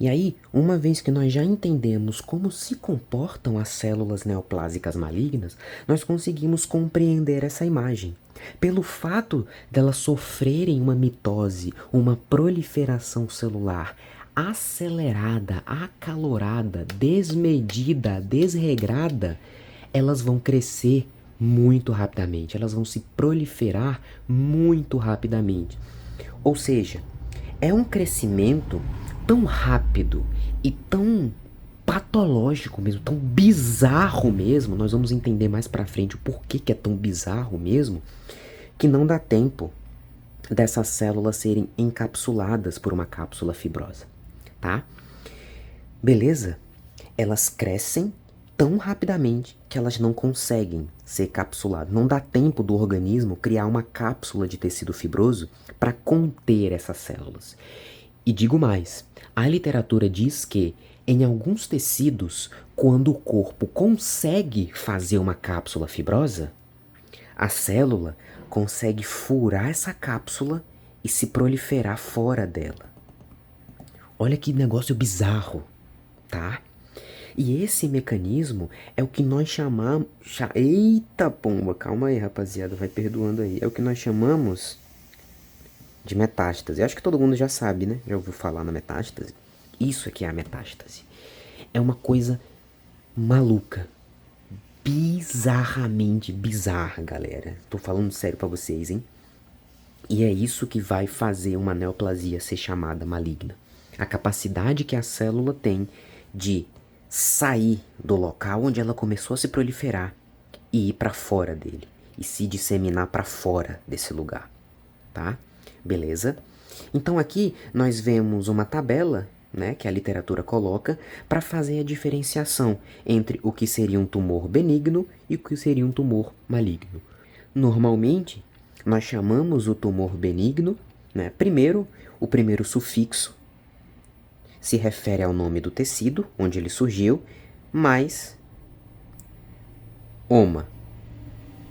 E aí, uma vez que nós já entendemos como se comportam as células neoplásicas malignas, nós conseguimos compreender essa imagem. Pelo fato delas sofrerem uma mitose, uma proliferação celular acelerada, acalorada, desmedida, desregrada, elas vão crescer muito rapidamente, elas vão se proliferar muito rapidamente. Ou seja, é um crescimento tão rápido e tão patológico mesmo, tão bizarro mesmo, nós vamos entender mais pra frente o porquê que é tão bizarro mesmo, que não dá tempo dessas células serem encapsuladas por uma cápsula fibrosa, tá? Beleza? Elas crescem tão rapidamente que elas não conseguem ser capsuladas. Não dá tempo do organismo criar uma cápsula de tecido fibroso para conter essas células. E digo mais, a literatura diz que em alguns tecidos, quando o corpo consegue fazer uma cápsula fibrosa, a célula consegue furar essa cápsula e se proliferar fora dela. Olha que negócio bizarro, tá? E esse mecanismo é o que nós chamamos. Eita pomba, calma aí, rapaziada, vai perdoando aí. É o que nós chamamos de metástase. Acho que todo mundo já sabe, né? Já ouviu falar na metástase. Isso aqui é a metástase. É uma coisa maluca. Bizarramente bizarra, galera. Tô falando sério pra vocês, hein? E é isso que vai fazer uma neoplasia ser chamada maligna. A capacidade que a célula tem de sair do local onde ela começou a se proliferar e ir para fora dele e se disseminar para fora desse lugar, tá? Beleza? Então aqui nós vemos uma tabela, né, que a literatura coloca para fazer a diferenciação entre o que seria um tumor benigno e o que seria um tumor maligno. Normalmente, nós chamamos o tumor benigno, né, o primeiro sufixo se refere ao nome do tecido, onde ele surgiu, mais oma,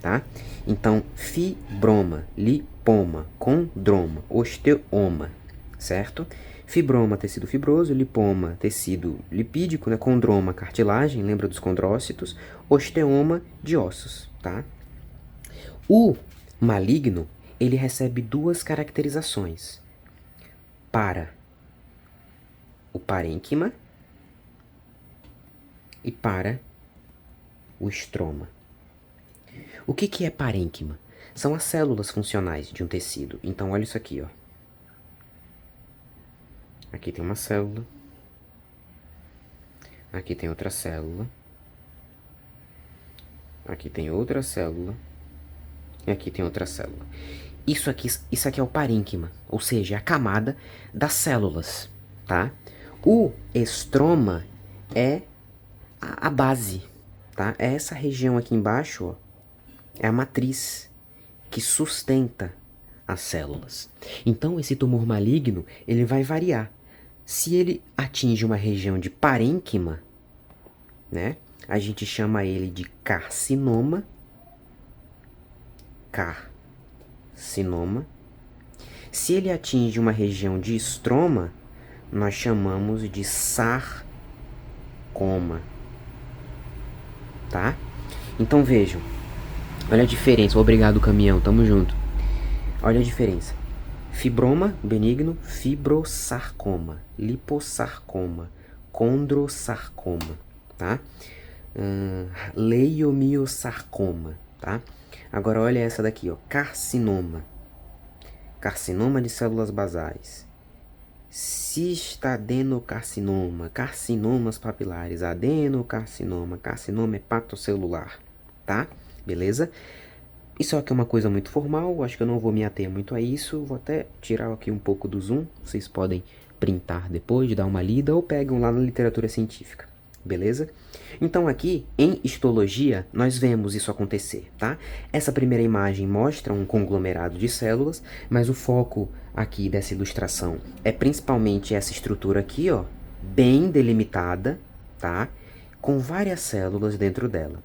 tá? Então, fibroma, lipoma, condroma, osteoma, certo? Fibroma, tecido fibroso, lipoma, tecido lipídico, né? Condroma, cartilagem, lembra dos condrócitos, osteoma, de ossos, tá? O maligno, ele recebe duas caracterizações. Para o parênquima e para o estroma. O que é parênquima? São as células funcionais de um tecido. Então, olha isso aqui, ó. Aqui tem uma célula. Aqui tem outra célula. Aqui tem outra célula. E aqui tem outra célula. Isso aqui é o parênquima, ou seja, é a camada das células, tá? O estroma é a base, tá? É essa região aqui embaixo, ó, é a matriz que sustenta as células. Então, esse tumor maligno, ele vai variar. Se ele atinge uma região de parênquima, né? A gente chama ele de carcinoma. Carcinoma. Se ele atinge uma região de estroma, nós chamamos de sarcoma, tá? Então vejam, olha a diferença. Obrigado, caminhão, tamo junto. Olha a diferença. Fibroma, benigno, fibrosarcoma, liposarcoma, condrosarcoma, tá? Leiomiosarcoma, tá? Agora olha essa daqui, ó, carcinoma. Carcinoma de células basais. Cistadenocarcinoma, carcinomas papilares, adenocarcinoma, carcinoma hepatocelular, tá? Beleza? Isso aqui é uma coisa muito formal, acho que eu não vou me ater muito a isso, vou até tirar aqui um pouco do zoom, vocês podem printar depois, dar uma lida ou pegam lá na literatura científica, beleza? Então aqui, em histologia, nós vemos isso acontecer, tá? Essa primeira imagem mostra um conglomerado de células, mas o foco aqui dessa ilustração é principalmente essa estrutura aqui, ó, bem delimitada, tá? Com várias células dentro dela.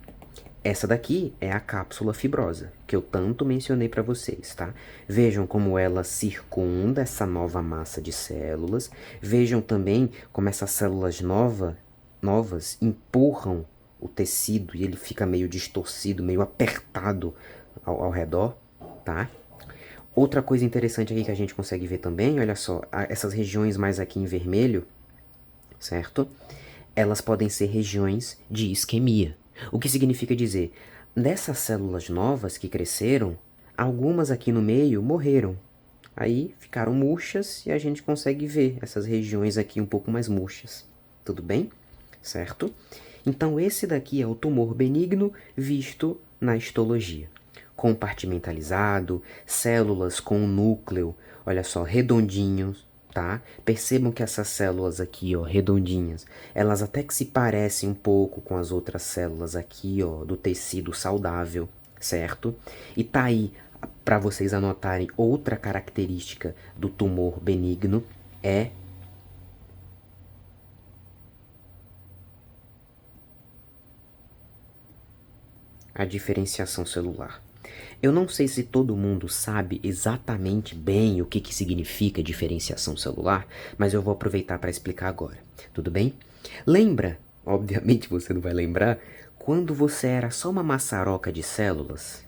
Essa daqui é a cápsula fibrosa, que eu tanto mencionei para vocês, tá? Vejam como ela circunda essa nova massa de células. Vejam também como essas células novas empurram o tecido e ele fica meio distorcido, meio apertado ao redor, tá? Outra coisa interessante aqui que a gente consegue ver também, olha só, essas regiões mais aqui em vermelho, certo? Elas podem ser regiões de isquemia. O que significa dizer, dessas células novas que cresceram, algumas aqui no meio morreram. Aí ficaram murchas e a gente consegue ver essas regiões aqui um pouco mais murchas. Tudo bem? Certo? Então esse daqui é o tumor benigno visto na histologia. Compartimentalizado, células com um núcleo, olha só, redondinhos, tá? Percebam que essas células aqui, ó, redondinhas, elas até que se parecem um pouco com as outras células aqui, ó, do tecido saudável, certo? E tá aí para vocês anotarem outra característica do tumor benigno é a diferenciação celular. Eu não sei se todo mundo sabe exatamente bem o que significa diferenciação celular, mas eu vou aproveitar para explicar agora. Tudo bem? Lembra, obviamente você não vai lembrar, quando você era só uma maçaroca de células?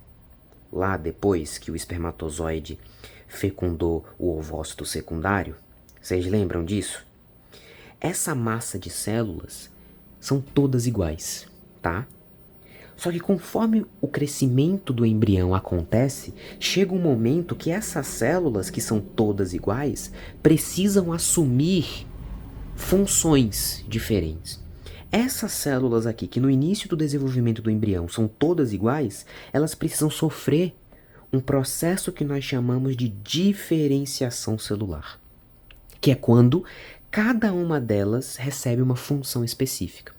Lá depois que o espermatozoide fecundou o ovócito secundário? Vocês lembram disso? Essa massa de células são todas iguais, tá? Só que conforme o crescimento do embrião acontece, chega um momento que essas células, que são todas iguais, precisam assumir funções diferentes. Essas células aqui, que no início do desenvolvimento do embrião são todas iguais, elas precisam sofrer um processo que nós chamamos de diferenciação celular, que é quando cada uma delas recebe uma função específica.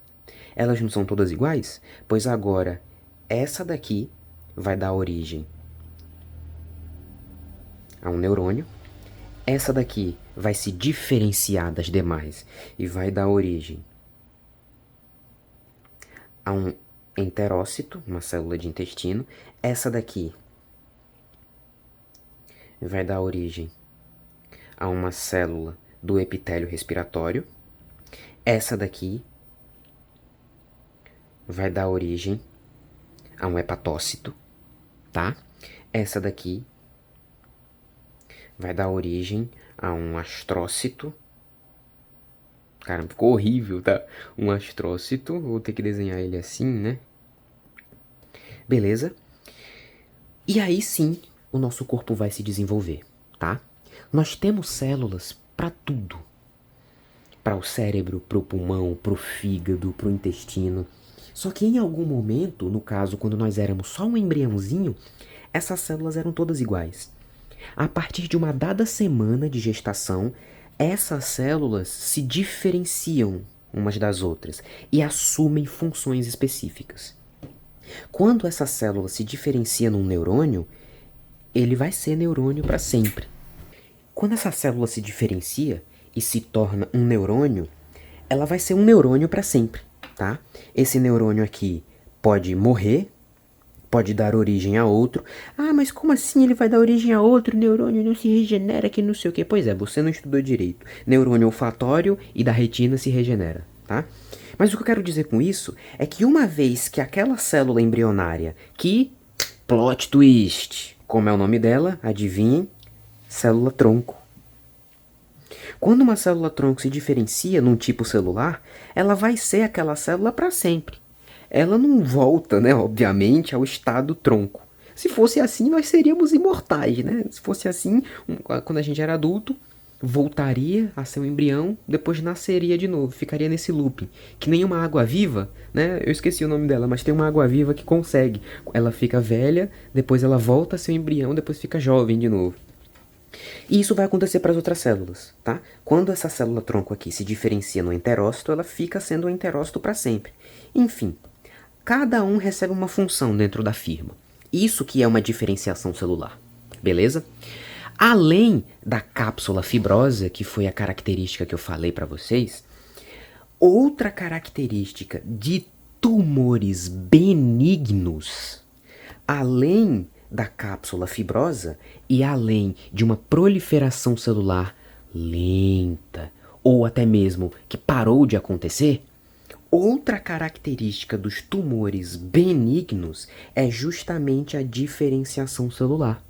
Elas não são todas iguais? Pois agora, essa daqui vai dar origem a um neurônio. Essa daqui vai se diferenciar das demais e vai dar origem a um enterócito, uma célula de intestino. Essa daqui vai dar origem a uma célula do epitélio respiratório. Essa daqui vai dar origem a um hepatócito, tá? Essa daqui vai dar origem a um astrócito. Caramba, ficou horrível, tá? Um astrócito, vou ter que desenhar ele assim, né? Beleza? E aí sim, o nosso corpo vai se desenvolver, tá? Nós temos células para tudo. Para o cérebro, para o pulmão, para o fígado, para o intestino. Só que em algum momento, no caso quando nós éramos só um embriãozinho, essas células eram todas iguais. A partir de uma dada semana de gestação, essas células se diferenciam umas das outras e assumem funções específicas. Quando essa célula se diferencia num neurônio, ele vai ser neurônio para sempre. Quando essa célula se diferencia e se torna um neurônio, ela vai ser um neurônio para sempre. Tá? Esse neurônio aqui pode morrer, pode dar origem a outro. Ah, mas como assim ele vai dar origem a outro? O neurônio não se regenera, que não sei o que. Pois é, você não estudou direito. Neurônio olfatório e da retina se regenera, tá? Mas o que eu quero dizer com isso é que uma vez que aquela célula embrionária, que, plot twist, como é o nome dela, adivinhem, célula tronco. Quando uma célula tronco se diferencia num tipo celular, ela vai ser aquela célula para sempre. Ela não volta, né, obviamente, ao estado tronco. Se fosse assim, nós seríamos imortais, né? Se fosse assim, quando a gente era adulto, voltaria a ser um embrião, depois nasceria de novo, ficaria nesse looping. Que nem uma água-viva, né? Eu esqueci o nome dela, mas tem uma água-viva que consegue. Ela fica velha, depois ela volta a ser um embrião, depois fica jovem de novo. E isso vai acontecer para as outras células, tá? Quando essa célula tronco aqui se diferencia no enterócito, ela fica sendo um enterócito para sempre. Enfim, cada um recebe uma função dentro da firma. Isso que é uma diferenciação celular, beleza? Além da cápsula fibrosa, que foi a característica que eu falei para vocês, outra característica de tumores benignos, além da cápsula fibrosa e além de uma proliferação celular lenta ou até mesmo que parou de acontecer, outra característica dos tumores benignos é justamente a diferenciação celular.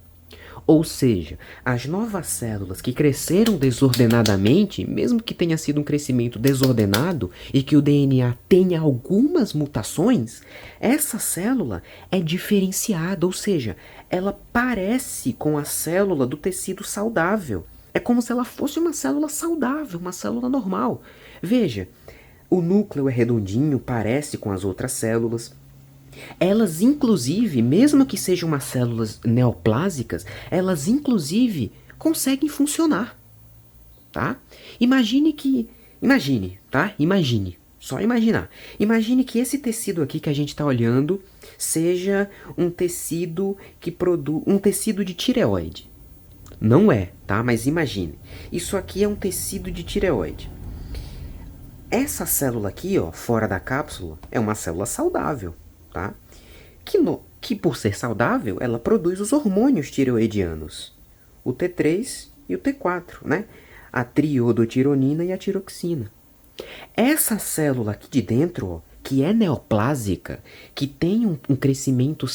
Ou seja, as novas células que cresceram desordenadamente, mesmo que tenha sido um crescimento desordenado e que o DNA tenha algumas mutações, essa célula é diferenciada, ou seja, ela parece com a célula do tecido saudável. É como se ela fosse uma célula saudável, uma célula normal. Veja, o núcleo é redondinho, parece com as outras células. Elas, inclusive, mesmo que sejam umas células neoplásicas, elas, inclusive, conseguem funcionar, tá? Só imaginar. Imagine que esse tecido aqui que a gente está olhando seja um tecido que produz um tecido de tireoide. Não é, tá? Mas imagine. Isso aqui é um tecido de tireoide. Essa célula aqui, ó, fora da cápsula, é uma célula saudável, tá? Que por ser saudável, ela produz os hormônios tireoidianos, o T3 e o T4, né? A triodotironina e a tiroxina. Essa célula aqui de dentro, ó, que é neoplásica, que tem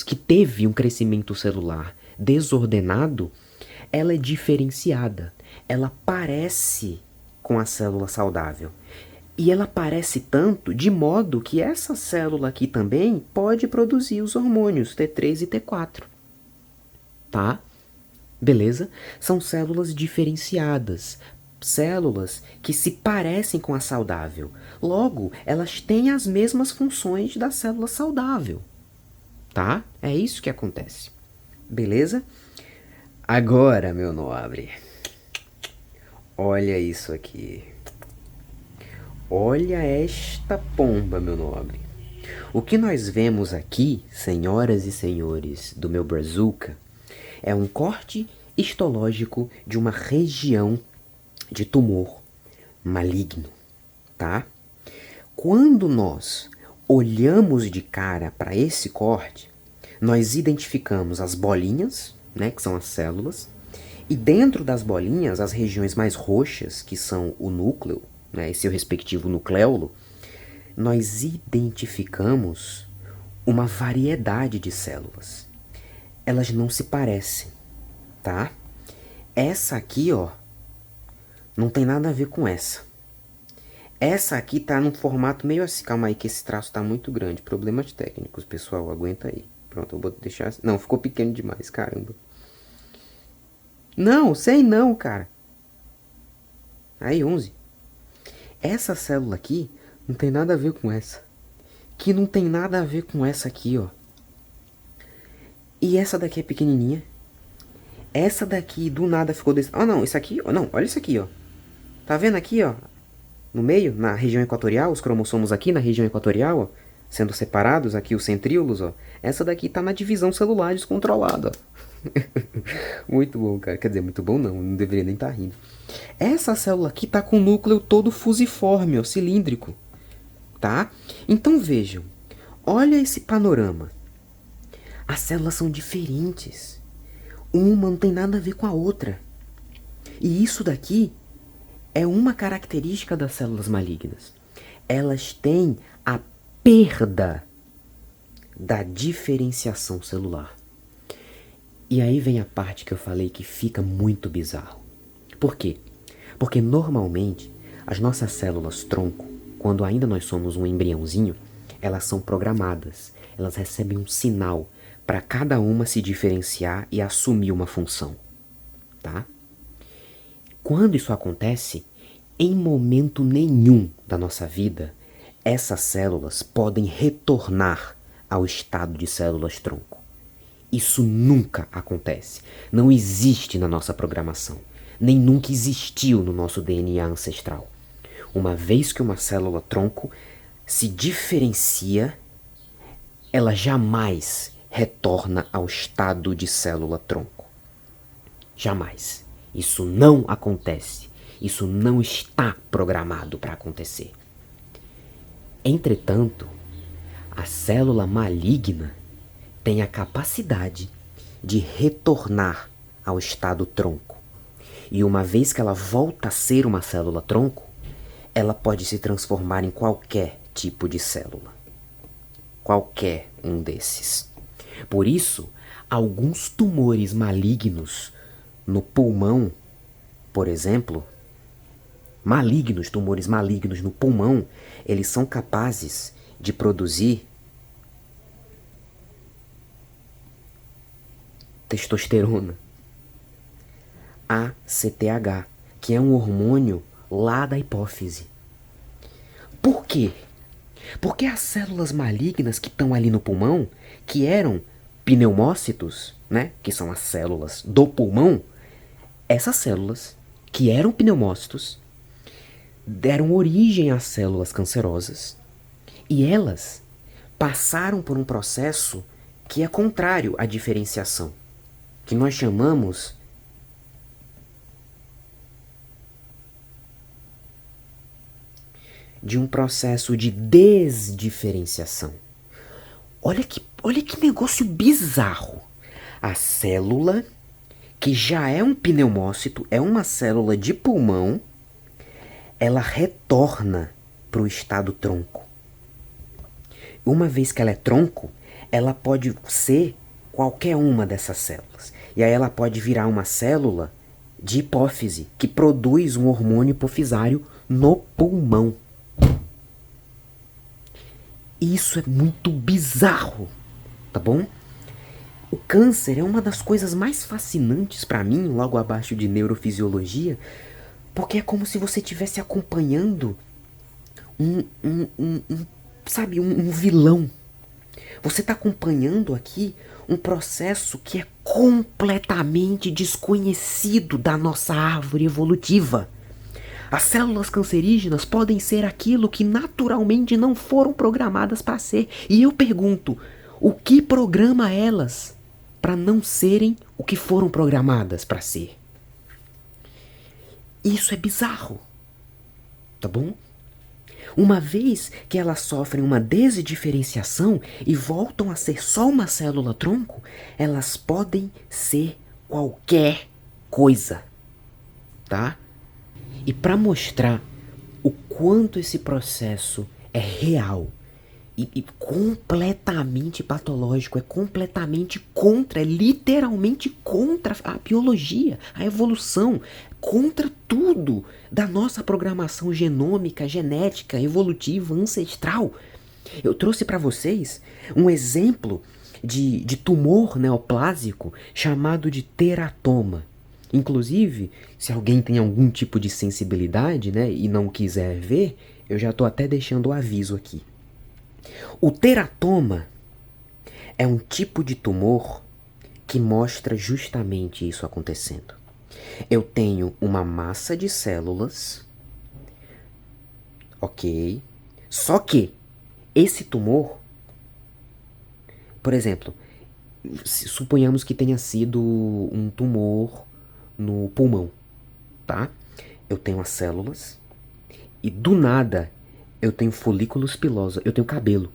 que teve um crescimento celular desordenado, ela é diferenciada. Ela parece com a célula saudável. E ela parece tanto de modo que essa célula aqui também pode produzir os hormônios T3 e T4. Tá? Beleza? São células diferenciadas. Células que se parecem com a saudável. Logo, elas têm as mesmas funções da célula saudável. Tá? É isso que acontece. Beleza? Agora, meu nobre, olha isso aqui. Olha esta pomba, meu nobre. O que nós vemos aqui, senhoras e senhores do meu brazuca, é um corte histológico de uma região de tumor maligno, tá? Quando nós olhamos de cara para esse corte, nós identificamos as bolinhas, né, que são as células, e dentro das bolinhas, as regiões mais roxas, que são o núcleo, né, e seu respectivo nucleolo, nós identificamos uma variedade de células. Elas não se parecem, tá? Essa aqui, ó, não tem nada a ver com essa. Essa aqui tá num formato meio assim. Calma aí que esse traço tá muito grande. Problemas técnicos, pessoal. Aguenta aí. Pronto, eu vou deixar assim. Não, ficou pequeno demais, caramba. Não, sei não, cara. Aí, 11. Essa célula aqui não tem nada a ver com essa. Que não tem nada a ver com essa aqui, ó. E essa daqui é pequenininha. Essa daqui do nada ficou desse... Ah, não, isso aqui... Não, olha isso aqui, ó. Tá vendo aqui, ó? No meio, na região equatorial, os cromossomos aqui na região equatorial, ó, sendo separados, aqui os centríolos, ó. Essa daqui tá na divisão celular descontrolada, ó. Muito bom, cara. Quer dizer, muito bom não deveria nem estar rindo. Essa célula aqui tá com o núcleo todo fusiforme, ó, cilíndrico, tá? Então vejam, olha esse panorama. As células são diferentes. Uma não tem nada a ver com a outra. E isso daqui é uma característica das células malignas. Elas têm a perda da diferenciação celular. E aí vem a parte que eu falei que fica muito bizarro. Por quê? Porque normalmente as nossas células tronco, quando ainda nós somos um embriãozinho, elas são programadas. Elas recebem um sinal para cada uma se diferenciar e assumir uma função, tá? Quando isso acontece, em momento nenhum da nossa vida, essas células podem retornar ao estado de células tronco. Isso nunca acontece. Não existe na nossa programação. Nem nunca existiu no nosso DNA ancestral. Uma vez que uma célula tronco se diferencia, ela jamais retorna ao estado de célula tronco. Jamais. Isso não acontece. Isso não está programado para acontecer. Entretanto, A célula maligna tem a capacidade de retornar ao estado tronco. E uma vez que ela volta a ser uma célula tronco, ela pode se transformar em qualquer tipo de célula. Qualquer um desses. Por isso, alguns tumores malignos no pulmão, por exemplo, tumores malignos no pulmão, eles são capazes de produzir testosterona, ACTH, que é um hormônio lá da hipófise. Por quê? Porque as células malignas que estão ali no pulmão, que eram pneumócitos, né, que são as células do pulmão, essas células que eram pneumócitos deram origem às células cancerosas e elas passaram por um processo que é contrário à diferenciação, que nós chamamos de um processo de desdiferenciação. Olha que negócio bizarro. A célula, que já é um pneumócito, é uma célula de pulmão, ela retorna para o estado tronco. Uma vez que ela é tronco, ela pode ser qualquer uma dessas células. E aí ela pode virar uma célula de hipófise, que produz um hormônio hipofisário no pulmão. Isso é muito bizarro, tá bom? O câncer é uma das coisas mais fascinantes para mim, logo abaixo de neurofisiologia, porque é como se você estivesse acompanhando um vilão. Você está acompanhando aqui um processo que é completamente desconhecido da nossa árvore evolutiva. As células cancerígenas podem ser aquilo que naturalmente não foram programadas para ser. E eu pergunto, o que programa elas para não serem o que foram programadas para ser? Isso é bizarro, tá bom? Uma vez que elas sofrem uma desdiferenciação e voltam a ser só uma célula tronco, elas podem ser qualquer coisa, tá? E para mostrar o quanto esse processo é real e completamente patológico, é completamente contra, é literalmente contra a biologia, a evolução, contra tudo da nossa programação genômica, genética, evolutiva, ancestral. Eu trouxe para vocês um exemplo de tumor neoplásico chamado de teratoma. Inclusive, se alguém tem algum tipo de sensibilidade, né, e não quiser ver, eu já estou até deixando o aviso aqui. O teratoma é um tipo de tumor que mostra justamente isso acontecendo. Eu tenho uma massa de células, ok? Só que esse tumor, por exemplo, suponhamos que tenha sido um tumor no pulmão, tá? Eu tenho as células e do nada eu tenho folículos pilosos, eu tenho cabelo.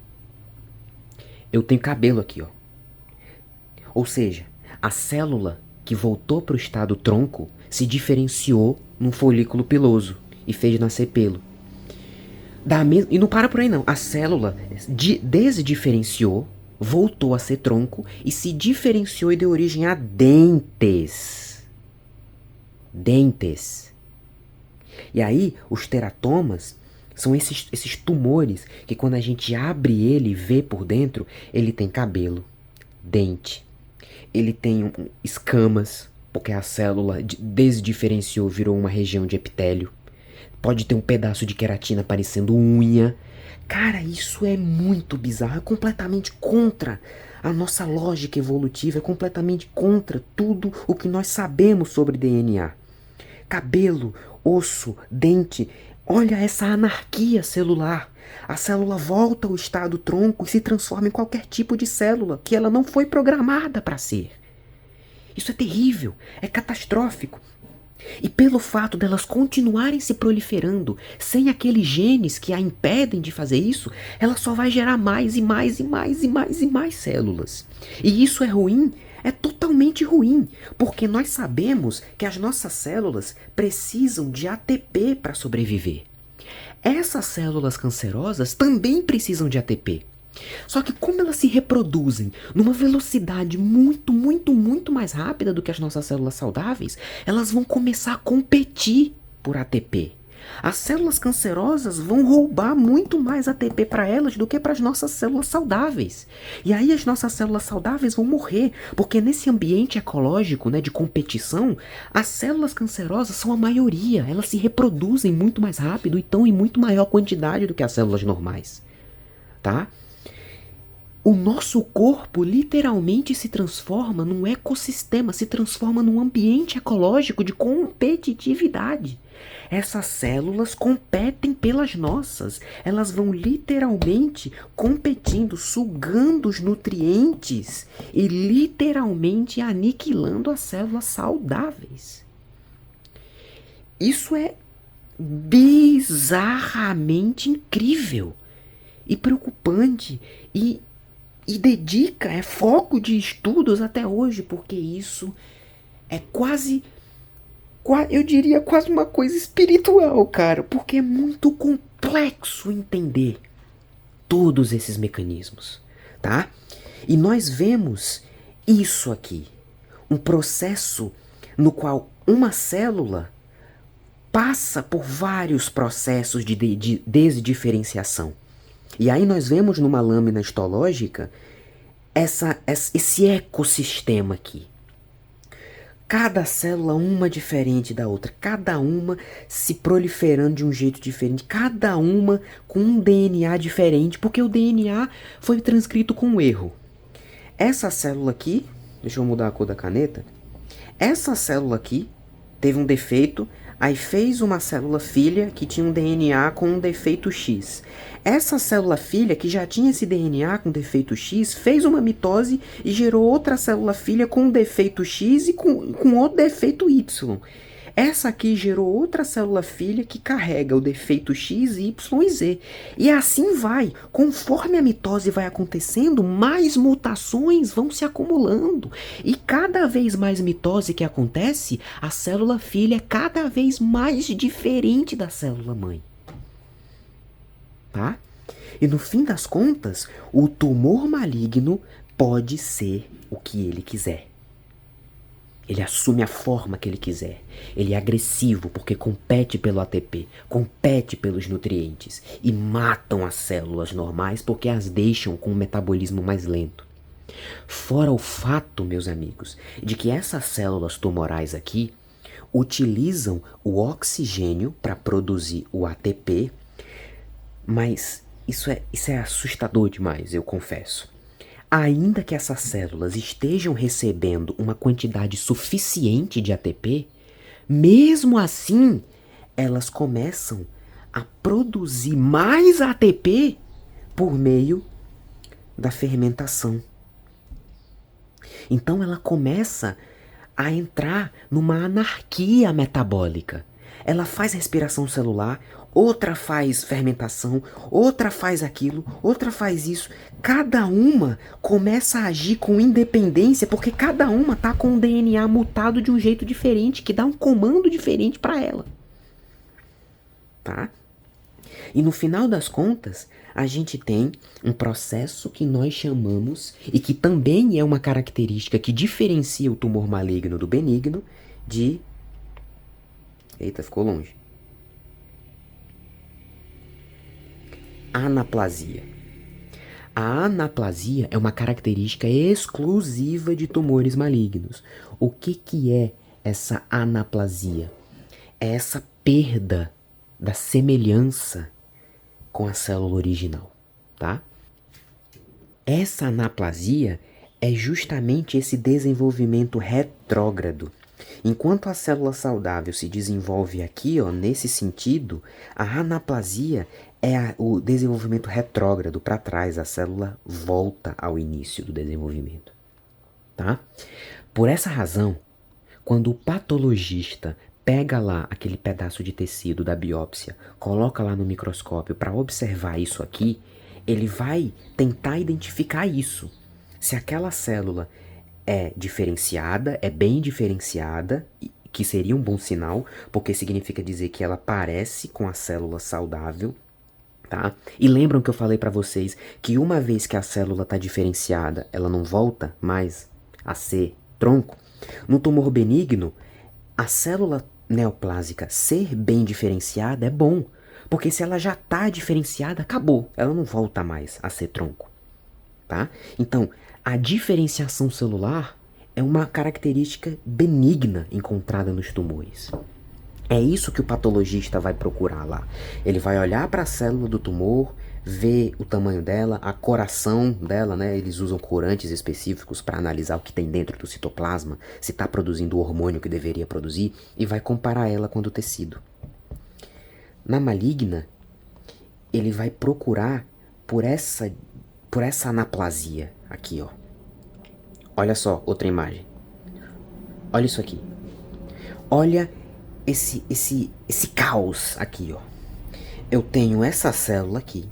Eu tenho cabelo aqui, ó. Ou seja, a célula que voltou para o estado tronco se diferenciou num folículo piloso e fez nascer pelo. E não para por aí não. A célula desdiferenciou, voltou a ser tronco e se diferenciou e deu origem a dentes. Dentes. E aí, os teratomas são esses tumores que quando a gente abre ele e vê por dentro, ele tem cabelo, dente, ele tem escamas, porque a célula desdiferenciou, virou uma região de epitélio. Pode ter um pedaço de queratina parecendo unha. Cara, isso é muito bizarro, é completamente contra a nossa lógica evolutiva, é completamente contra tudo o que nós sabemos sobre DNA. Cabelo, osso, dente, olha essa anarquia celular. A célula volta ao estado tronco e se transforma em qualquer tipo de célula que ela não foi programada para ser. Isso é terrível, é catastrófico. E pelo fato delas continuarem se proliferando sem aqueles genes que a impedem de fazer isso, ela só vai gerar mais e mais e mais e mais e mais células. E isso é ruim? É totalmente ruim, porque nós sabemos que as nossas células precisam de ATP para sobreviver. Essas células cancerosas também precisam de ATP. Só que como elas se reproduzem numa velocidade muito, muito, muito mais rápida do que as nossas células saudáveis, elas vão começar a competir por ATP. As células cancerosas vão roubar muito mais ATP para elas do que para as nossas células saudáveis. E aí as nossas células saudáveis vão morrer, porque nesse ambiente ecológico, né, de competição, as células cancerosas são a maioria. Elas se reproduzem muito mais rápido e estão em muito maior quantidade do que as células normais. Tá? O nosso corpo literalmente se transforma num ecossistema, se transforma num ambiente ecológico de competitividade. Essas células competem pelas nossas. Elas vão literalmente competindo, sugando os nutrientes e literalmente aniquilando as células saudáveis. Isso é bizarramente incrível e preocupante e dedica, é foco de estudos até hoje, porque isso é quase, eu diria quase uma coisa espiritual, cara, porque é muito complexo entender todos esses mecanismos, tá? E nós vemos isso aqui, um processo no qual uma célula passa por vários processos de desdiferenciação. E aí nós vemos numa lâmina histológica esse ecossistema aqui. Cada célula uma diferente da outra, cada uma se proliferando de um jeito diferente, cada uma com um DNA diferente, porque o DNA foi transcrito com um erro. Essa célula aqui, deixa eu mudar a cor da caneta, essa célula aqui teve um defeito, aí fez uma célula filha que tinha um DNA com um defeito X. Essa célula filha, que já tinha esse DNA com defeito X, fez uma mitose e gerou outra célula filha com um defeito X e com outro defeito Y. Essa aqui gerou outra célula filha que carrega o defeito X, Y e Z. E assim vai. Conforme a mitose vai acontecendo, mais mutações vão se acumulando. E cada vez mais mitose que acontece, a célula filha é cada vez mais diferente da célula mãe. Tá? E no fim das contas, o tumor maligno pode ser o que ele quiser. Ele assume a forma que ele quiser. Ele é agressivo porque compete pelo ATP, compete pelos nutrientes e matam as células normais porque as deixam com um metabolismo mais lento. Fora o fato, meus amigos, de que essas células tumorais aqui utilizam o oxigênio para produzir o ATP, mas isso é assustador demais, eu confesso. Ainda que essas células estejam recebendo uma quantidade suficiente de ATP, mesmo assim, elas começam a produzir mais ATP por meio da fermentação. Então ela começa a entrar numa anarquia metabólica. Ela faz respiração celular, outra faz fermentação, outra faz aquilo, outra faz isso. Cada uma começa a agir com independência, porque cada uma tá com um DNA mutado de um jeito diferente, que dá um comando diferente para ela. Tá? E no final das contas, a gente tem um processo que nós chamamos, e que também é uma característica que diferencia o tumor maligno do benigno, de... Eita, ficou longe. Anaplasia. A anaplasia é uma característica exclusiva de tumores malignos. O que é essa anaplasia? É essa perda da semelhança com a célula original, tá? Essa anaplasia é justamente esse desenvolvimento retrógrado. Enquanto a célula saudável se desenvolve aqui, ó, nesse sentido, a anaplasia é o desenvolvimento retrógrado para trás, a célula volta ao início do desenvolvimento, tá? Por essa razão, quando o patologista pega lá aquele pedaço de tecido da biópsia, coloca lá no microscópio para observar isso aqui, ele vai tentar identificar isso. Se aquela célula é diferenciada, é bem diferenciada, que seria um bom sinal, porque significa dizer que ela parece com a célula saudável, tá? E lembram que eu falei para vocês que uma vez que a célula está diferenciada, ela não volta mais a ser tronco? No tumor benigno, a célula neoplásica ser bem diferenciada é bom, porque se ela já está diferenciada, acabou, ela não volta mais a ser tronco, tá? Então, a diferenciação celular é uma característica benigna encontrada nos tumores. É isso que o patologista vai procurar lá. Ele vai olhar para a célula do tumor, ver o tamanho dela, a coração dela, né? Eles usam corantes específicos para analisar o que tem dentro do citoplasma, se está produzindo o hormônio que deveria produzir, e vai comparar ela com a do tecido. Na maligna, ele vai procurar por essa anaplasia aqui, ó. Olha só, outra imagem. Olha isso aqui. Olha esse caos aqui, ó. Eu tenho essa célula aqui.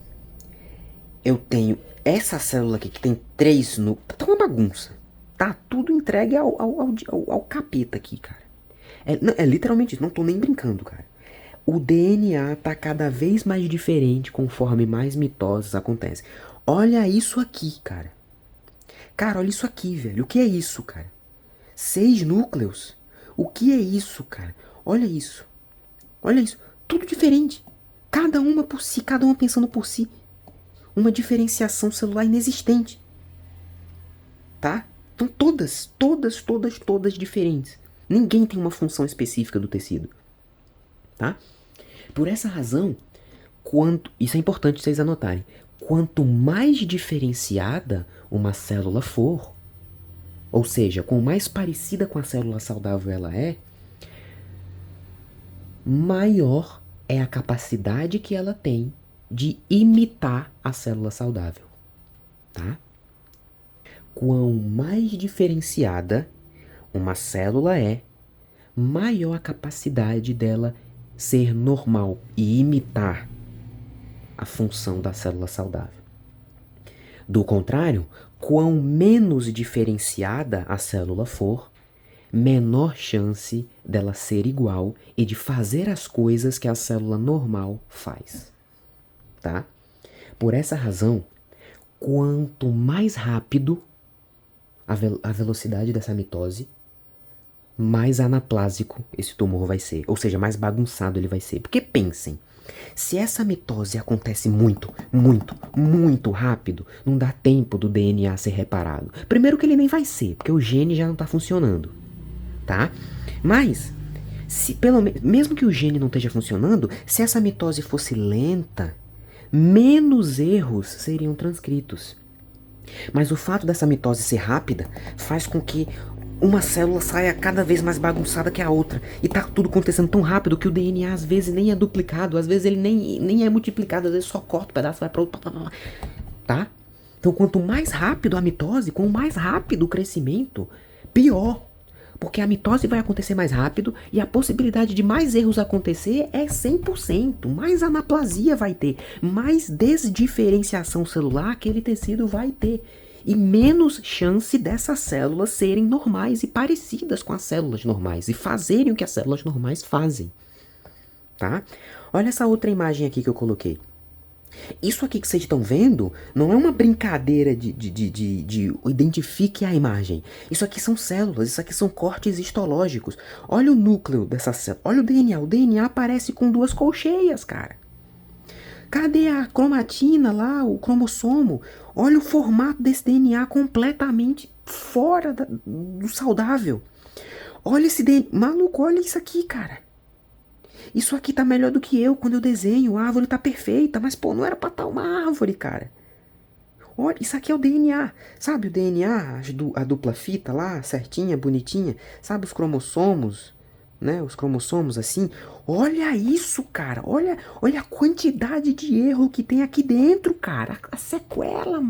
Eu tenho essa célula aqui que tem 3 núcleos. Tá uma bagunça. Tá tudo entregue ao capeta aqui, cara. É literalmente isso, não tô nem brincando, cara. O DNA tá cada vez mais diferente conforme mais mitoses acontecem. Olha isso aqui, cara. Cara, olha isso aqui, velho. O que é isso, cara? 6 núcleos? O que é isso, cara? Olha isso. Olha isso. Tudo diferente. Cada uma por si, cada uma pensando por si. Uma diferenciação celular inexistente. Tá? Então todas diferentes. Ninguém tem uma função específica do tecido. Tá? Por essa razão, isso é importante vocês anotarem. Quanto mais diferenciada uma célula for, ou seja, quanto mais parecida com a célula saudável ela é, maior é a capacidade que ela tem de imitar a célula saudável, tá? Quanto mais diferenciada uma célula é, maior a capacidade dela ser normal e imitar a função da célula saudável. Do contrário, quanto menos diferenciada a célula for, menor chance dela ser igual e de fazer as coisas que a célula normal faz, tá? Por essa razão, quanto mais rápido a velocidade dessa mitose, mais anaplásico esse tumor vai ser, ou seja, mais bagunçado ele vai ser. Porque pensem, se essa mitose acontece muito rápido, não dá tempo do DNA ser reparado. Primeiro que ele nem vai ser, porque o gene já não está funcionando, tá? Mas, mesmo que o gene não esteja funcionando, se essa mitose fosse lenta, menos erros seriam transcritos. Mas o fato dessa mitose ser rápida faz com que uma célula saia cada vez mais bagunçada que a outra. E tá tudo acontecendo tão rápido que o DNA às vezes nem é duplicado, às vezes ele nem é multiplicado, às vezes só corta o pedaço e vai pra outro. Tá? Então quanto mais rápido a mitose, quanto mais rápido o crescimento, pior. Porque a mitose vai acontecer mais rápido e a possibilidade de mais erros acontecer é 100%. Mais anaplasia vai ter, mais desdiferenciação celular aquele tecido vai ter. E menos chance dessas células serem normais e parecidas com as células normais e fazerem o que as células normais fazem. Tá? Olha essa outra imagem aqui que eu coloquei. Isso aqui que vocês estão vendo não é uma brincadeira de identifique a imagem. Isso aqui são células, isso aqui são cortes histológicos. Olha o núcleo dessa célula, olha o DNA. O DNA aparece com 2 colcheias, cara. Cadê a cromatina lá, o cromossomo? Olha o formato desse DNA completamente fora do saudável. Olha esse DNA. Maluco, olha isso aqui, cara. Isso aqui tá melhor do que eu quando eu desenho. A árvore tá perfeita, mas pô, não era pra estar uma árvore, cara. Olha, isso aqui é o DNA. Sabe o DNA, a dupla fita lá, certinha, bonitinha? Sabe os cromossomos, né? Os cromossomos assim. Olha isso, cara. Olha a quantidade de erro que tem aqui dentro, cara. A sequela.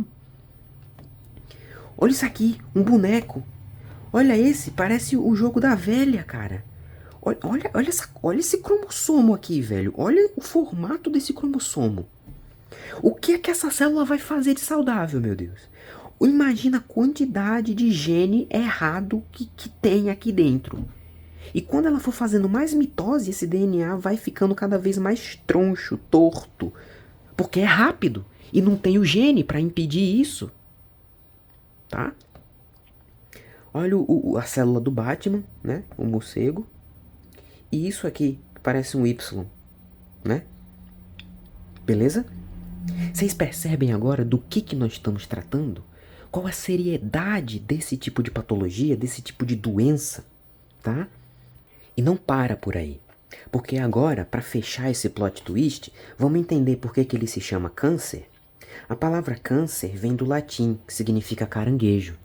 Olha isso aqui, um boneco. Olha esse, parece o jogo da velha, cara. Olha esse cromossomo aqui, velho. Olha o formato desse cromossomo. O que é que essa célula vai fazer de saudável, meu Deus? Imagina a quantidade de gene errado que tem aqui dentro. E quando ela for fazendo mais mitose, esse DNA vai ficando cada vez mais troncho, torto. Porque é rápido. E não tem o gene para impedir isso. Tá? Olha a célula do Batman, né? O morcego. E isso aqui, que parece um Y, né? Beleza? Vocês percebem agora do que nós estamos tratando? Qual a seriedade desse tipo de patologia, desse tipo de doença, tá? E não para por aí. Porque agora, para fechar esse plot twist, vamos entender por que ele se chama câncer? A palavra câncer vem do latim, que significa caranguejo.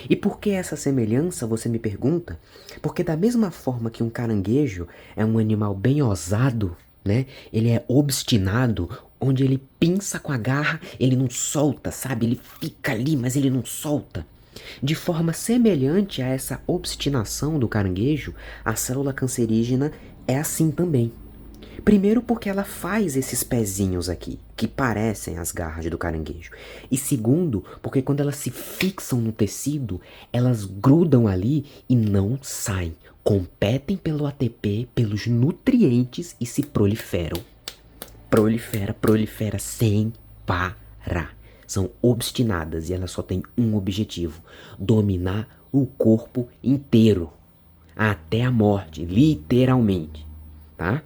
E por que essa semelhança, você me pergunta? Porque da mesma forma que um caranguejo é um animal bem ousado, né? Ele é obstinado, onde ele pinça com a garra, ele não solta, sabe? Ele fica ali, mas ele não solta. De forma semelhante a essa obstinação do caranguejo, a célula cancerígena é assim também. Primeiro porque ela faz esses pezinhos aqui, que parecem as garras do caranguejo. E segundo, porque quando elas se fixam no tecido, elas grudam ali e não saem. Competem pelo ATP, pelos nutrientes e se proliferam. Prolifera sem parar. São obstinadas e elas só têm um objetivo: dominar o corpo inteiro. Até a morte, literalmente. Tá?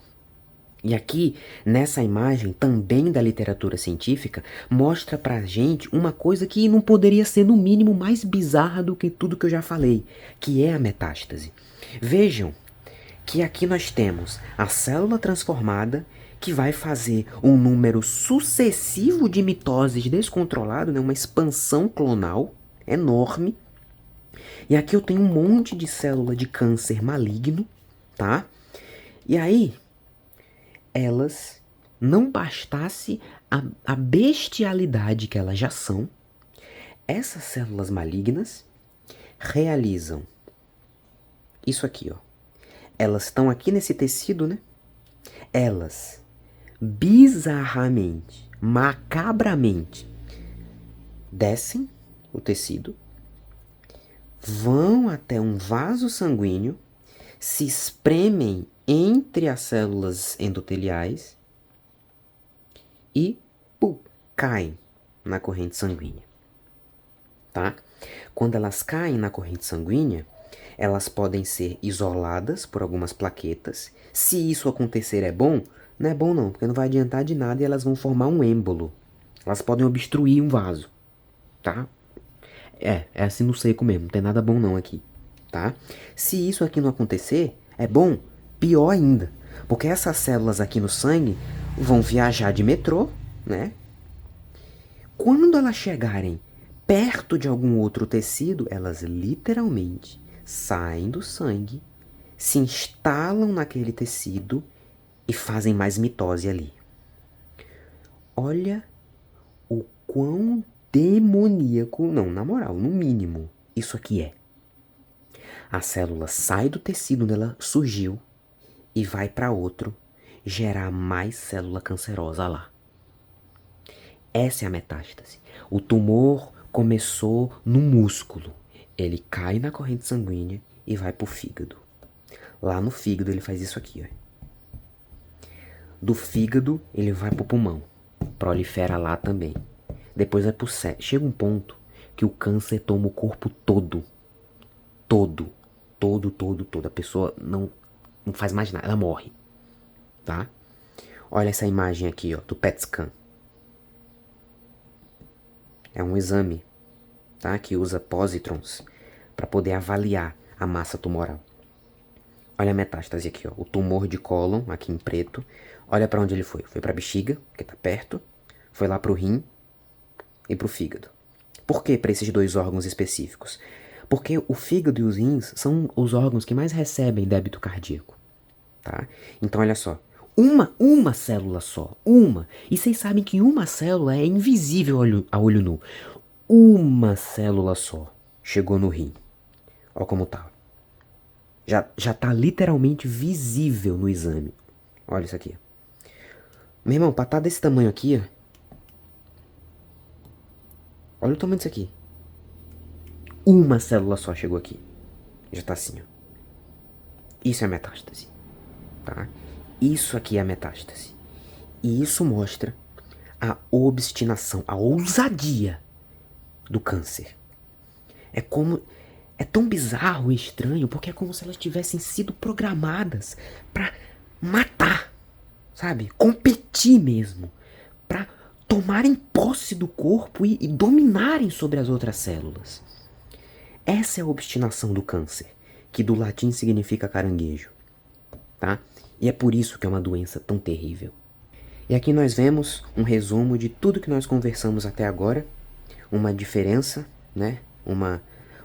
E aqui, nessa imagem também da literatura científica, mostra pra gente uma coisa que não poderia ser no mínimo mais bizarra do que tudo que eu já falei, que é a metástase. Vejam que aqui nós temos a célula transformada que vai fazer um número sucessivo de mitoses descontrolado, né, uma expansão clonal enorme. E aqui eu tenho um monte de célula de câncer maligno, tá? E aí elas, não bastasse a bestialidade que elas já são, essas células malignas realizam isso aqui, ó. Elas estão aqui nesse tecido, né? Elas, bizarramente, macabramente, descem o tecido, vão até um vaso sanguíneo, se espremem entre as células endoteliais e caem na corrente sanguínea, tá? Quando elas caem na corrente sanguínea, elas podem ser isoladas por algumas plaquetas. Se isso acontecer é bom? Não é bom não, porque não vai adiantar de nada e elas vão formar um êmbolo. Elas podem obstruir um vaso, tá? É assim no seco mesmo, não tem nada bom não aqui, tá? Se isso aqui não acontecer, é bom? Pior ainda, porque essas células aqui no sangue vão viajar de metrô, né? Quando elas chegarem perto de algum outro tecido, elas literalmente saem do sangue, se instalam naquele tecido e fazem mais mitose ali. Olha o quão demoníaco, não, na moral, no mínimo, isso aqui é. A célula sai do tecido onde ela surgiu e vai para outro, gerar mais célula cancerosa lá. Essa é a metástase. O tumor começou no músculo. Ele cai na corrente sanguínea e vai pro fígado. Lá no fígado ele faz isso aqui, ó. Do fígado ele vai pro pulmão. Prolifera lá também. Depois vai pro cérebro. Chega um ponto que o câncer toma o corpo todo. Todo. A pessoa não faz mais nada. Ela morre. Tá? Olha essa imagem aqui, ó, do PET scan. É um exame, tá, que usa positrons para poder avaliar a massa tumoral. Olha a metástase aqui, ó, o tumor de cólon aqui em preto. Olha para onde ele foi. Foi para a bexiga, que tá perto. Foi lá pro rim e pro fígado. Por que para esses dois órgãos específicos? Porque o fígado e os rins são os órgãos que mais recebem débito cardíaco, tá? Então olha só. Uma célula só, uma. E vocês sabem que uma célula é invisível a olho nu. Uma célula só chegou no rim. Olha como tá. Já tá literalmente visível no exame. Olha isso aqui. Meu irmão, pra tá desse tamanho aqui, ó. Olha o tamanho disso aqui. Uma célula só chegou aqui. Já tá assim, ó. Isso é metástase, tá? Isso aqui é a metástase. E isso mostra a obstinação, a ousadia do câncer. É como... É tão bizarro e estranho, porque é como se elas tivessem sido programadas pra matar, sabe? Competir mesmo. Pra tomarem posse do corpo e dominarem sobre as outras células. Essa é a obstinação do câncer, que do latim significa caranguejo, tá? E é por isso que é uma doença tão terrível. E aqui nós vemos um resumo de tudo que nós conversamos até agora, uma diferença, né?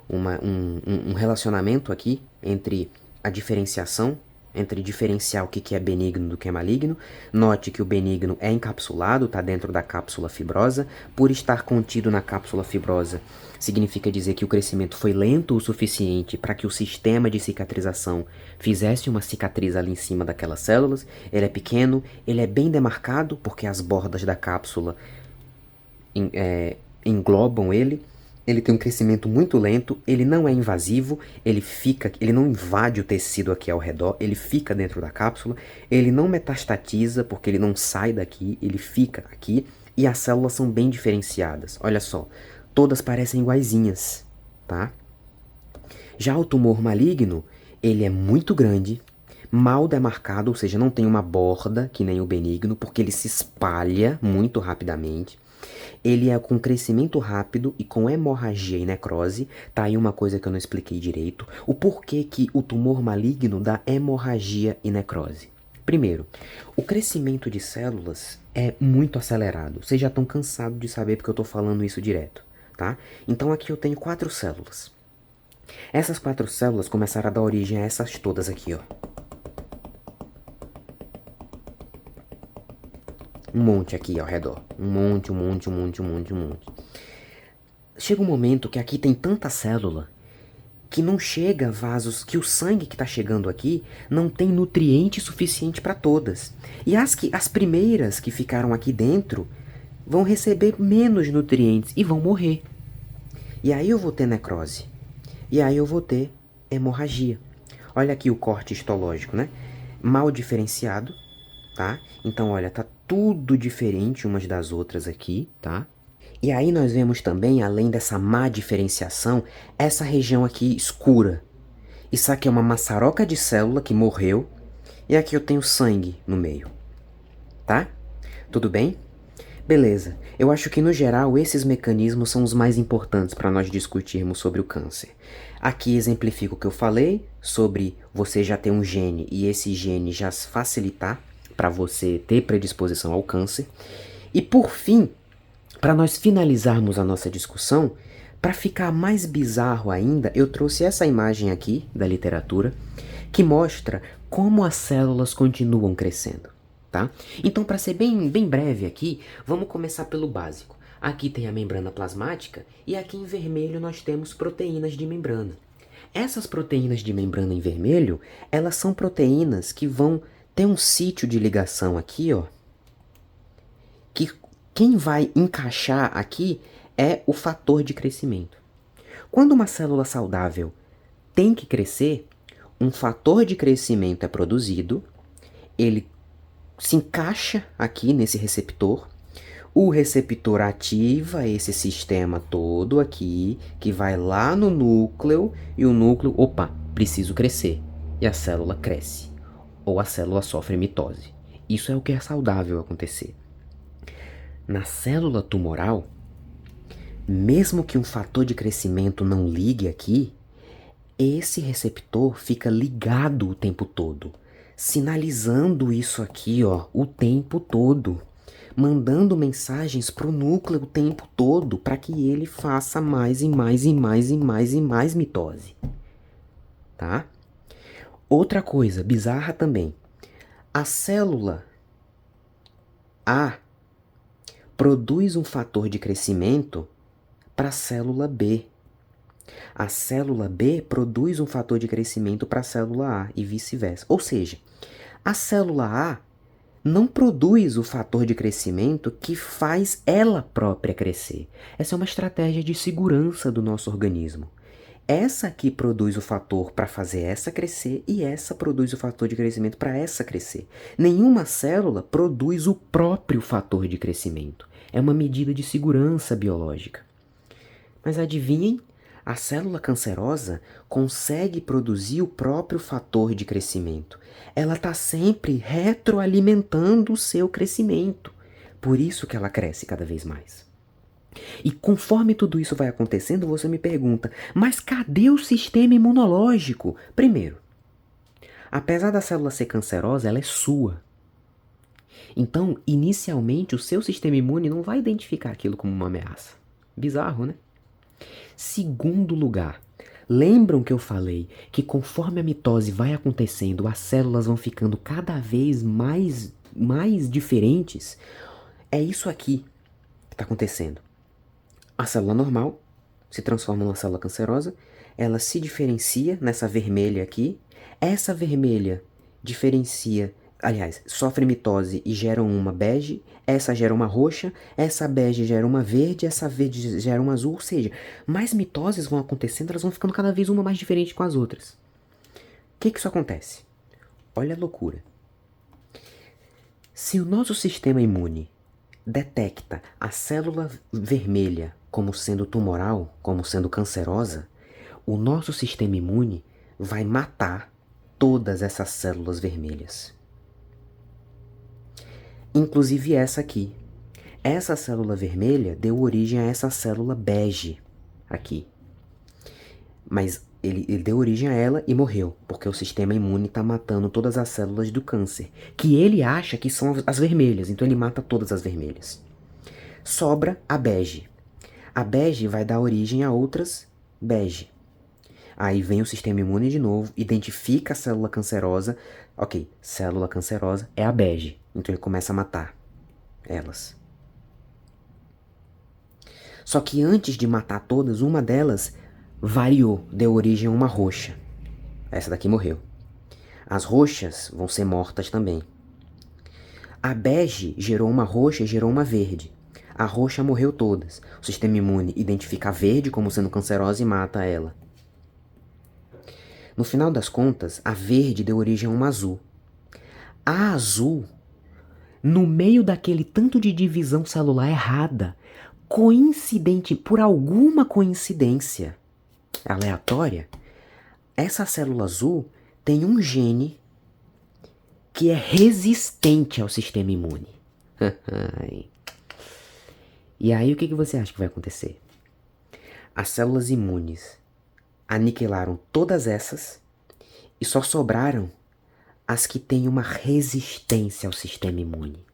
Um relacionamento aqui entre a diferenciação, entre diferenciar o que é benigno do que é maligno. Note que o benigno é encapsulado, está dentro da cápsula fibrosa. Por estar contido na cápsula fibrosa, significa dizer que o crescimento foi lento o suficiente para que o sistema de cicatrização fizesse uma cicatriz ali em cima daquelas células. Ele é pequeno, ele é bem demarcado, porque as bordas da cápsula englobam ele. Ele tem um crescimento muito lento, ele não é invasivo, ele não invade o tecido aqui ao redor, ele fica dentro da cápsula, ele não metastatiza porque ele não sai daqui, ele fica aqui e as células são bem diferenciadas. Olha só, todas parecem iguaizinhas, tá? Já o tumor maligno, ele é muito grande, mal demarcado, ou seja, não tem uma borda que nem o benigno, porque ele se espalha muito rapidamente. Ele é com crescimento rápido e com hemorragia e necrose. Tá aí uma coisa que eu não expliquei direito. O porquê que o tumor maligno dá hemorragia e necrose. Primeiro, o crescimento de células é muito acelerado. Vocês já estão cansados de saber porque eu estou falando isso direto, tá? Então aqui eu tenho 4 células. Essas 4 células começaram a dar origem a essas todas aqui, ó. Um monte aqui ao redor. Um monte. Chega um momento que aqui tem tanta célula que não chega vasos, que o sangue que está chegando aqui não tem nutriente suficiente para todas. E as primeiras que ficaram aqui dentro vão receber menos nutrientes e vão morrer. E aí eu vou ter necrose. E aí eu vou ter hemorragia. Olha aqui o corte histológico, né? Mal diferenciado, tá? Então, olha, tá tudo diferente umas das outras aqui, tá? E aí nós vemos também, além dessa má diferenciação, essa região aqui escura. Isso aqui é uma maçaroca de célula que morreu, e aqui eu tenho sangue no meio, tá? Tudo bem? Beleza. Eu acho que no geral esses mecanismos são os mais importantes para nós discutirmos sobre o câncer. Aqui exemplifico o que eu falei sobre você já ter um gene e esse gene já facilitar para você ter predisposição ao câncer. E por fim, para nós finalizarmos a nossa discussão, para ficar mais bizarro ainda, eu trouxe essa imagem aqui da literatura que mostra como as células continuam crescendo, tá? Então, para ser bem breve aqui, vamos começar pelo básico. Aqui tem a membrana plasmática e aqui em vermelho nós temos proteínas de membrana. Essas proteínas de membrana em vermelho, elas são proteínas que vão ter um sítio de ligação aqui, ó, que quem vai encaixar aqui é o fator de crescimento. Quando uma célula saudável tem que crescer, um fator de crescimento é produzido, ele se encaixa aqui nesse receptor, o receptor ativa esse sistema todo aqui, que vai lá no núcleo, e o núcleo, opa, preciso crescer, e a célula cresce, ou a célula sofre mitose. Isso é o que é saudável acontecer. Na célula tumoral, mesmo que um fator de crescimento não ligue aqui, esse receptor fica ligado o tempo todo, sinalizando isso aqui, ó, o tempo todo, mandando mensagens para o núcleo o tempo todo para que ele faça mais e mais e mais e mais e mais mitose, tá? Outra coisa bizarra também, a célula A produz um fator de crescimento para a célula B. A célula B produz um fator de crescimento para a célula A e vice-versa. Ou seja, a célula A não produz o fator de crescimento que faz ela própria crescer. Essa é uma estratégia de segurança do nosso organismo. Essa aqui produz o fator para fazer essa crescer e essa produz o fator de crescimento para essa crescer. Nenhuma célula produz o próprio fator de crescimento. É uma medida de segurança biológica. Mas adivinhem? A célula cancerosa consegue produzir o próprio fator de crescimento. Ela está sempre retroalimentando o seu crescimento. Por isso que ela cresce cada vez mais. E conforme tudo isso vai acontecendo, você me pergunta, mas cadê o sistema imunológico? Primeiro, apesar da célula ser cancerosa, ela é sua. Então, inicialmente, o seu sistema imune não vai identificar aquilo como uma ameaça. Bizarro, né? Segundo lugar, lembram que eu falei que conforme a mitose vai acontecendo, as células vão ficando cada vez mais diferentes? É isso aqui que está acontecendo. A célula normal se transforma numa célula cancerosa, ela se diferencia nessa vermelha aqui, essa vermelha diferencia, aliás, sofre mitose e gera uma bege, essa gera uma roxa, essa bege gera uma verde, essa verde gera uma azul, ou seja, mais mitoses vão acontecendo, elas vão ficando cada vez uma mais diferente com as outras. O que isso acontece? Olha a loucura. Se o nosso sistema imune detecta a célula vermelha como sendo tumoral, como sendo cancerosa, o nosso sistema imune vai matar todas essas células vermelhas. Inclusive essa aqui. Essa célula vermelha deu origem a essa célula bege aqui. Mas ele deu origem a ela e morreu, porque o sistema imune está matando todas as células do câncer, que ele acha que são as vermelhas, então ele mata todas as vermelhas. Sobra a bege. A bege vai dar origem a outras bege. Aí vem o sistema imune de novo, identifica a célula cancerosa. Ok, célula cancerosa é a bege. Então ele começa a matar elas. Só que antes de matar todas, uma delas variou, deu origem a uma roxa. Essa daqui morreu. As roxas vão ser mortas também. A bege gerou uma roxa e gerou uma verde. A roxa morreu todas. O sistema imune identifica a verde como sendo cancerosa e mata ela. No final das contas, a verde deu origem a uma azul. A azul, no meio daquele tanto de divisão celular errada, por alguma coincidência aleatória, essa célula azul tem um gene que é resistente ao sistema imune. E aí o que você acha que vai acontecer? As células imunes aniquilaram todas essas e só sobraram as que têm uma resistência ao sistema imune.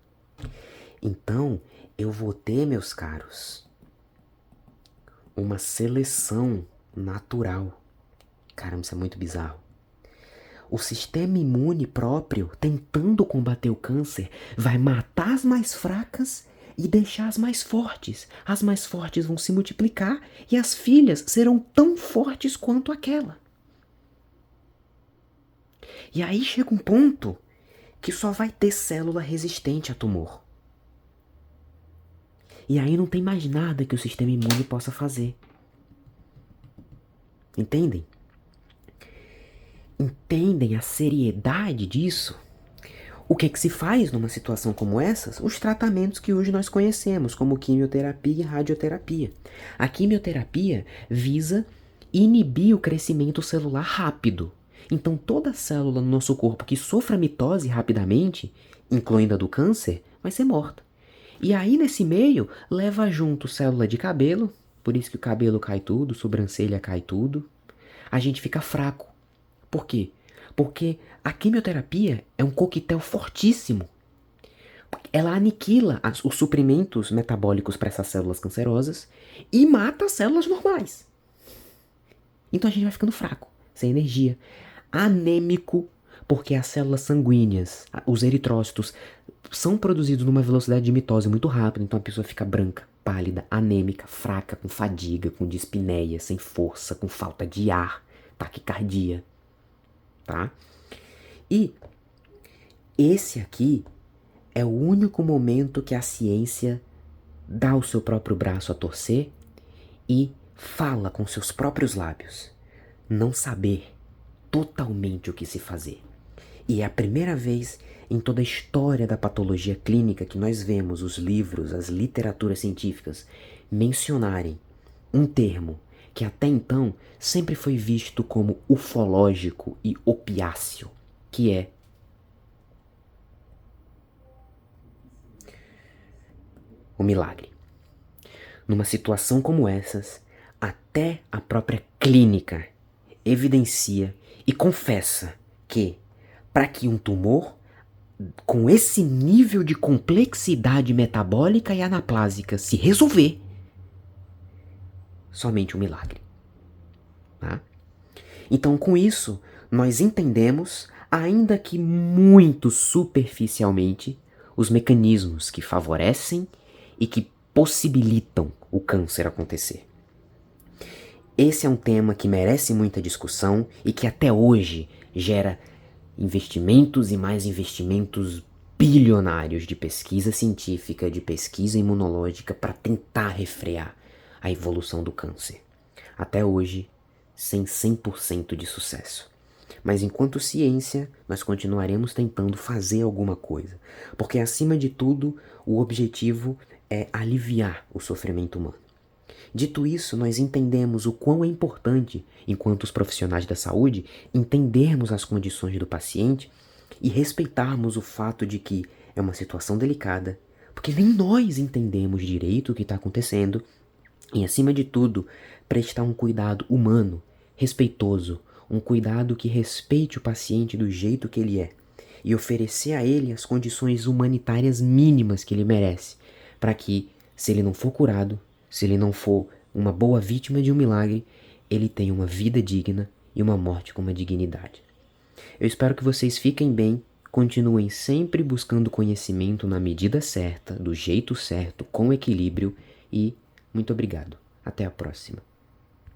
Então, eu vou ter, meus caros, uma seleção natural. Caramba, isso é muito bizarro. O sistema imune próprio, tentando combater o câncer, vai matar as mais fracas e deixar as mais fortes. As mais fortes vão se multiplicar e as filhas serão tão fortes quanto aquela. E aí chega um ponto que só vai ter célula resistente a tumor. E aí não tem mais nada que o sistema imune possa fazer. Entendem? Entendem a seriedade disso? O que se faz numa situação como essa? Os tratamentos que hoje nós conhecemos, como quimioterapia e radioterapia. A quimioterapia visa inibir o crescimento celular rápido. Então toda célula no nosso corpo que sofra mitose rapidamente, incluindo a do câncer, vai ser morta. E aí nesse meio leva junto célula de cabelo, por isso que o cabelo cai tudo, sobrancelha cai tudo. A gente fica fraco. Por quê? Porque a quimioterapia é um coquetel fortíssimo. Ela aniquila os suprimentos metabólicos para essas células cancerosas e mata as células normais. Então a gente vai ficando fraco, sem energia, anêmico, porque as células sanguíneas, os eritrócitos, são produzidos numa velocidade de mitose muito rápida, então a pessoa fica branca, pálida, anêmica, fraca, com fadiga, com dispneia, sem força, com falta de ar, taquicardia, tá? E esse aqui é o único momento que a ciência dá o seu próprio braço a torcer e fala com seus próprios lábios. Não saber totalmente o que se fazer. E é a primeira vez em toda a história da patologia clínica que nós vemos os livros, as literaturas científicas mencionarem um termo que até então sempre foi visto como ufológico e opiáceo, que é o milagre. Numa situação como essas, até a própria clínica evidencia e confessa que, para que um tumor com esse nível de complexidade metabólica e anaplásica se resolver, somente um milagre. Tá? Então, com isso, nós entendemos, ainda que muito superficialmente, os mecanismos que favorecem e que possibilitam o câncer acontecer. Esse é um tema que merece muita discussão e que até hoje gera investimentos e mais investimentos bilionários de pesquisa científica, de pesquisa imunológica para tentar refrear a evolução do câncer. Até hoje, sem 100% de sucesso. Mas enquanto ciência, nós continuaremos tentando fazer alguma coisa, porque acima de tudo, o objetivo é aliviar o sofrimento humano. Dito isso, nós entendemos o quão é importante, enquanto os profissionais da saúde, entendermos as condições do paciente e respeitarmos o fato de que é uma situação delicada, porque nem nós entendemos direito o que está acontecendo, e acima de tudo, prestar um cuidado humano, respeitoso, um cuidado que respeite o paciente do jeito que ele é, e oferecer a ele as condições humanitárias mínimas que ele merece, para que, se ele não for curado, se ele não for uma boa vítima de um milagre, ele tenha uma vida digna e uma morte com uma dignidade. Eu espero que vocês fiquem bem, continuem sempre buscando conhecimento na medida certa, do jeito certo, com equilíbrio e muito obrigado. Até a próxima.